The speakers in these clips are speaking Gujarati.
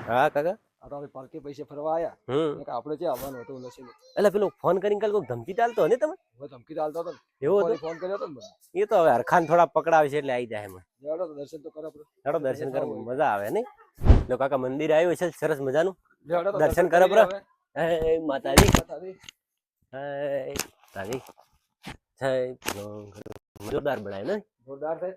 હા કાકા આ તો આપણે પાર્કે પૈસે ફરવા આયા કે આપણે જે આવવાનું હતું નસીબ એટલે પેલો ફોન કરીને કાલ કોઈક ધમકી ચાલતો ને તમે હવે ધમકી તો હાલતો હતો ને એવું હતું ફોન કર્યો હતો ને મને એ તો હવે હરખાન થોડા પકડાવે છે એટલે આવી જાય એમાં જાડો તો દર્શન તો કરો આપણે ચાલો દર્શન કરવા મજા આવે ને લો કાકા મંદિર આવ્યું છે સરસ મજાનું જાડો તો દર્શન કરો બ્રો હવે. હે માતાજી માતાજી. હે માતાજી જય જોરદાર બનાય ને જોરદાર છે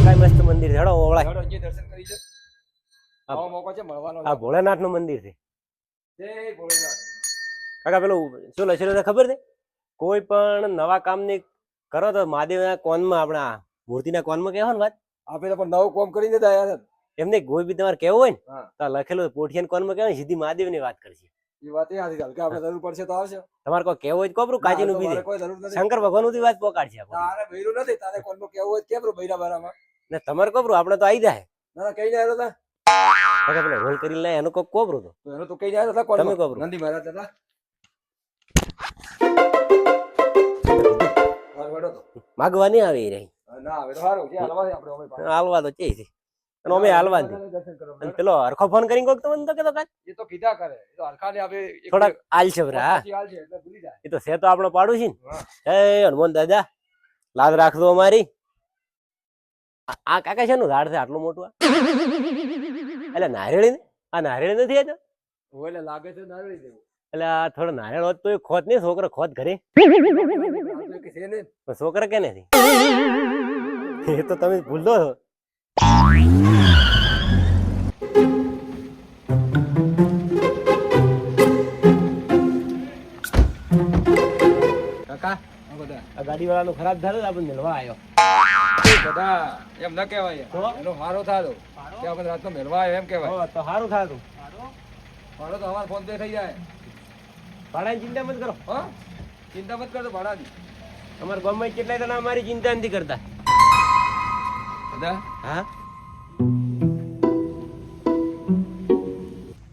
કઈ મસ્ત મંદિર છે હેડો ઓળાય જાડો જે દર્શન કરી છે આવો મોકો છે મળવાનો આ ભોળાનાથ નું મંદિર છે જય ભોળેનાથ કાકા પેલું શું લખેલું છે ખબર છે કોઈ પણ નવા કામની કરો તો મહાદેવના કોનમાં આપણા મૂર્તિના કોનમાં કહેવો ને વાત આપણે પણ નવું કોમ કરીને જ આયા છે એમને કોઈ બી તમારે કેવું હોય ને હા. તો લખેલું પોઠિયાન કોનમાં કહેવાય સીધી મહાદેવની વાત કરશે એ વાત એ હાથી ચાલ કે આપણે જરૂર પડશે તો આવશે તમારે કોઈ કેવું હોય તો કોબરું કાજી નું મારે બી કોઈ જરૂર નથી શંકર ભગવાન ની વાત પોકાડશે આપણે તારે ભૈરું નથી તારે કોનો કેવું હોય કેમ ભૈરા બારામાં ને તમારે કોબરું આપણે તો આવી જાય ના કઈ ને આવ્યો તા કાકા પેલો રોલ કરી લે એનું કોક કોબરું તો તો એનો તો કઈ ને આવ્યો તા કોનો તમે કોબરું નંદી મહારાજ હતા હાલ વડો તો માગવા નહીં આવે એ રહી ના હવે તો સારું છે હાલવા દે આપણે હવે પાછા. હાલવા તો ચે છે અને અમે હાલવા દે દર્શન કરવા અને પેલો હરખો ફોન કરીને કોક તમને તો કેતો કાંઈ એ તો કીધા કરે એ તો હરખાને આપણે થોડાક આલશે બરા હા હાલ છે એટલે ભૂલી જાય એ તો છે તો આપણો પાડું છે હા. ને એ હનુમાન દાદા લાદ રાખજો અમારી આ કાકા છે નું ઝાડ છે આટલું મોટું એટલે નારિયેળી ને આ નારિયેળી નથી આ તો ઓલે લાગે છે નારળી દેવું એટલે આ થોડો નારિયેળ હોત તો એ ખોત નહીં છોકરો ખોત ઘરે આપણે કે છે ને પણ છોકરા કે નથી એ તો તમે ભૂલ દો છો કાકા આ બધા આ ગાડી વાળાનું ખરાબ થાય તો આપણે મેળવા આવ્યો એ બધા એમ ન કહેવાય તો? એનો મારો થાતો કે આપણે રાતનો મેળવા આવ્યો એમ કહેવાય તો સારું થાતું મારો તો અમારો ફોન પે થઈ જાય ભાડાની ચિંતા મત કરો હા ચિંતા મત કરતો ભાડાની અમારે ગમે કેટલાય જણા અમારી ચિંતા નથી કરતા બધા હા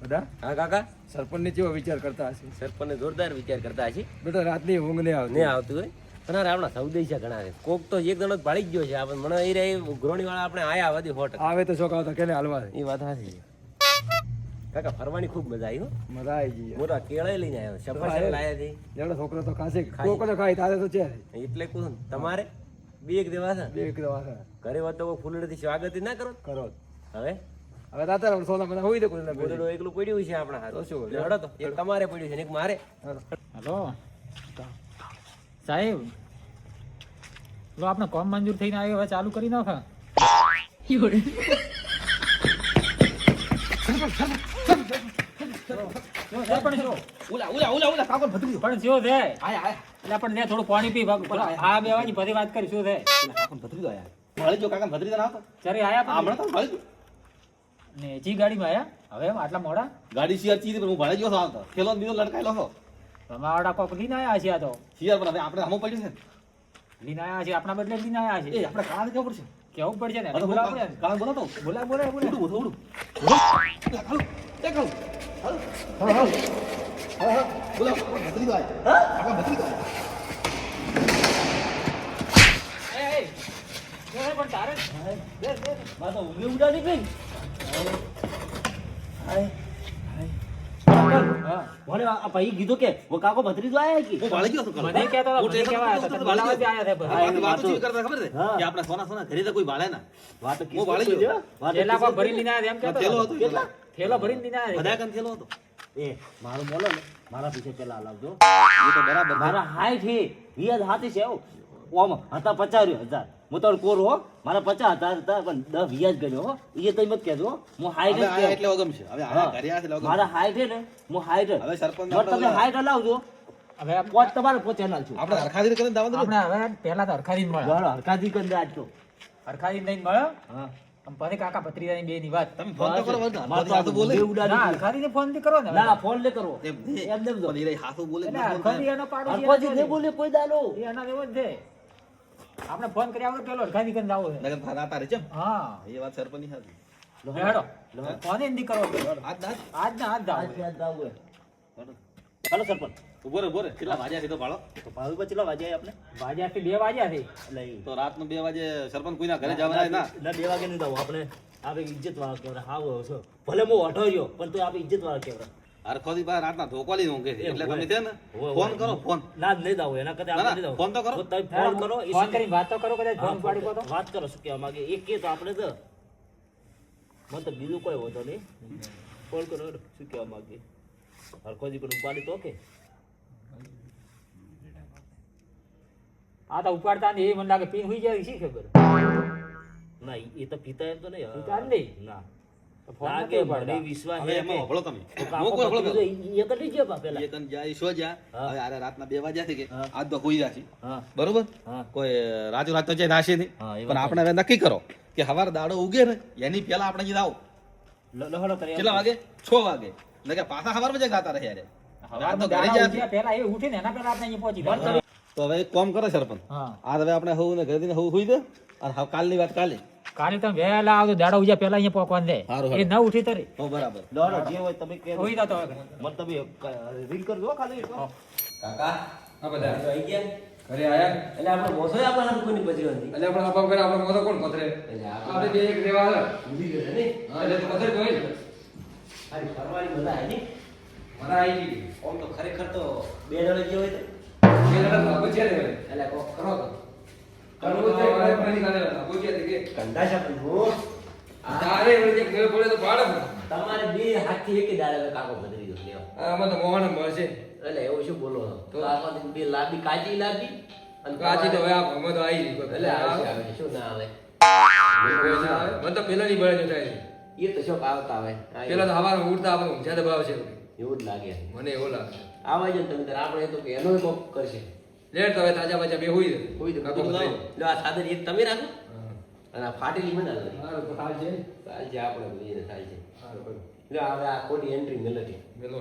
બધા હા કાકા સરપંચ ને કેવો વિચાર કરતા હશે સરપંચ જોરદાર વિચાર કરતા છે બેટા રાતની ઊંઘ નહીં આવતી નહીં આવતું હોય પણ અરે આપણા સૌદેશા ઘણા છે કોક તો એક જણો જ ભાળી જ ગયો છે આપણે મને એ રે ઉઘરોણી વાળા આપણે આયા વધી 100%. આવે તો શોખ આવતા કેને હાલવા દે. એ વાત સાચી છે કાકા ફરવાની ખૂબ મજા આવી હો મજા આવી ગઈ મોટા કેળે લઈને આવ્યો સફરજન લાયા છે જેવડો છોકરો તો ખાશે ખાય. કોક તો ખાય તારે તો છે એટલે કહું છું ને, તમારે બે એક દેવા છે બે એક દવા છે. ઘરે વાત તો ફૂલડીથી સ્વાગત ના કરો કરો હવે હવે તાતા સોના મને હોઈ દે કોઈ ના બોલેલો એકલું પડ્યું છે આપણા હાથ તો શું? હડો તો એક તમારે પડ્યું છે ને એક મારે હલો સાહેબ લો આપણે કોમ મંજૂર થઈને આવ્યો હવે ચાલુ કરી નાખો પણ શું છે એટલે પણ લે થોડું પાણી પી આ બેવાની બધી વાત કરી શું છે ચરી આયા પણ ને જી ગાડીમાં આયા હવે આટલા મોડા ગાડી શિયાર ચીધી પણ હું ભાડે ગયો હતો થેલો બીજો લટકાયેલો હતો તમારા કોક લઈને આયા છે આ તો શિયાર પણ હવે આપણે હમો પડ્યું છે ને. લઈને આયા છે આપણા બદલે લઈને આયા એ છે આપણે કાળા કેવું પડશે કેવું પડશે ને અરે બોલાવો ને. કાળા બોલાતો બોલાય બોલાય બોલાય ઉડું ઉડું બોલાવ ભત્રી દો આપણા ભત્રી દો પણ તારે બસ ઊંઘી ઉડાડી ગઈ હા બોલે આ ભાઈ કીધું કે વો કાકો ભત્રીજો આયા કે હું ભાડે ગયો હતો મને કહેતો હતો, મને કહેવા આવ્યા હતા, બોલાવવા જ આવ્યા હતા બધા. આ વાતો ચીવી કરતા ખબર છે હા. કે આપણા સોના સોના ઘરે તો કોઈ ભાડે ના વાત હું ભાડે ગયો થેલા કોઈ ભરીને લઈને આવ્યા એમ કહેતો થેલો હતો. હતો કેટલા થેલો ભરીને લઈને આવ્યા. બધા કન થેલો હતો એ મારું બોલો ને મારા પીછે પેલા લાવજો એ તો બરાબર મારા હાય છે વિયાદ હાથી છે ઓમ હતા 50,000 હું તો કોરો હો મારા 50,000 હતા પણ 10 વિયાજ ગયો હો એ તો મત કહેજો હું હાઈટ હવે જ આયા કહું. એટલે વગમ છે હવે હા. આયા ઘરે આયા એટલે વગમ મારા હાઈટ છે ને હું હાઈટ હવે સરપંચ જો તમે હાઈટ હલાવજો હવે પોચ તમારે પોચે નાખજો આપણે હરખાદી કરીને દાવા દો આપણે હવે પહેલા તો હરખાદીને મળ્યો. ગાળો હરકાજી કરી નાખજો હરખાદીને લઈને મળ્યો. હા આમ પછી કાકા ભત્રીજાની બેની વાત. તમે ફોન તો કરો બધા મારે તો હાથું આ બોલે બે ઉડાડી ના, દીધી. હરખાદીને ફોન થી કરો ને. ના ફોન લે કરો એમ એમ દેમ જો પણ એ હાથું બોલે એટલે એટલે ફોન હરખાદી થાય. એનો પાડોશી હરકોજી એનો ને છે. બોલે કોઈ દાલો એ એના જેવો જ છે. આપણે ફોન કર્યા વગર પેલો હરખાદી કરીને જાવો છે. નગર થારા તારે છે હા એ વાત સરપંચ ની હતી હેડો ફોન એમ નહીં કરો આજ ના આજ ના આજ જાવ આજ જાવું હે. હાલો સરપંચ ઉભો રે કેટલા વાગ્યા છે તો ભાડો તો ભાવી પર કેટલા વાગ્યા આપણે વાગ્યાથી 2 વાગ્યા છે એટલે ઈ- તો રાતનું 2 વાગે સરપંચ કોઈના ઘરે જવાના ના ના 2 વાગે નહીં જવું આપણે આપણે ઇજ્જત વાળા કેવડા હાવ છો ભલે હું ઓઢો રહ્યો પણ તો આપણે ઇજ્જત વાળા કેવડા હરખોથી બહાર રાતના ધોકો લઈને ઊંઘે છે એટલે તમે છે ને હોય, ફોન હોય. કરો ફોન ના નહીં જવું એના કરતા ના, આપણે ના, નહીં ફોન તો કરો. જવું તમે ફોન કરો એ ફોન શું- કરીને વાત તો કરો કદાચ ફોન પાડી કહો તો વાત કરો શું કહેવા માંગે એક કે તો આપણે તો મને તો બીજું કોઈ હોતો નહીં ફોન કરો શું કહેવા માંગે હરખોજી પણ ઉપાડી તો કે આ તો ઉપાડતા ને એ મને લાગે પીન હોઈ જાય શી ખબર ના એ તો પીતા એમ તો નહીં પીતા જ નહીં? ના તો ફોન લાગે નથી ઉપાડતા. મને વિશ્વાસ હવે હે એમાં કે હોભળો તમે તો કાકો મૂકો હોભળો પકડી પેલા. જો, એ કરી ગયો પેલા એ કન જાય સો જા હા. હવે આરે રાતના 2 વાગ્યા છે કે હા. આજ તો હોઈ રહ્યા છે હા બરોબર હા કોઈ રાજુ રાત તો જાય નાશે નહીં હા, એ વાત પણ આપણે હવે નક્કી કરો કે હવાર દાડો ઉગે ને એની પહેલા આપણે જે આવો લહડો કરી કેટલા વાગે 6 વાગે એટલે કે પાછા હવાર બજે ગાતા રહ્યા રે રાત તો ઘરે દાડા જાય ઉઠ્યા પહેલા એ ઉઠીને એના પહેલા આપણે અહીંયા પહોંચી જાય. તો હવે એક કામ કરે સરપંચ હા આજ હવે આપણે હવું ને ઘરે હવું હોઈ દે અને હવે કાલની વાત કાલે કાલે તમે વહેલા આવજો દાડા ઉઠ્યા પહેલા અહીંયા પહોંચવાનું દે હારું, એ ન ઉઠી તરી હો બરાબર લહડો જે હોય તમે કે હોઈ જતો હવે. મને તમે રિંગ કરજો ખાલી કાકા આ બધા આવી ગયા ઘરે આયા એટલે આપણે મોસો આપણે હારું કોઈની બજરી હતી એટલે આપણે આપાપ કરે આપણે મોતો કોણ પથરે એટલે આપણે બે એક દેવા હાલે ભૂલી ગયો ને હા એટલે તો પથરે જોઈ ને હારી ફરવાની મજા આવી ને મને આવી ગઈ આમ તો ખરેખર તો 2 જણા ગયો હોય તો બે લડા પૂછ્યા દે ભાઈ એટલે કોક કરો તો કરવું છે મારે પણ નહીં કાલે પૂછ્યા દે કે કંડા છે પણ હું તારે વળી જે મેળ પડે તો પાડે ને. તમારે બે હાથથી એકી દાડે કાકો બદલી દો લેવા આમાં તો મોહન મળશે એટલે એવું શું બોલો તો? તો આમાંથી બે લાંબી કાચી લાંબી અને કાચી તો હવે આ અમે તો આવી ગઈ એટલે આવશે આવે શું ના આવે મને તો પેલા ની બળે જોટાય એ તો શોક આવતા આવે પેલા તો હવારે ઉડતા આપણે ઊંઝા દબાવ છે એવું જ લાગે મને એવો લાગે આવા જ તમે તાર આપણે તો કે એનો કોક કરશે લેટ તો હવે તાજા બાજા બે હોઈ કોઈ તો કાકો બધું પથરે. લાવો. લો આ સાદર એક તમે રાખો અને આ ફાટેલી મને આલો. હારું તો હાલ છે ચાલ છે આપણે જોઈએ ચાલ છે હારું લો હવે આ ખોટી એન્ટ્રી મેલટી મેલો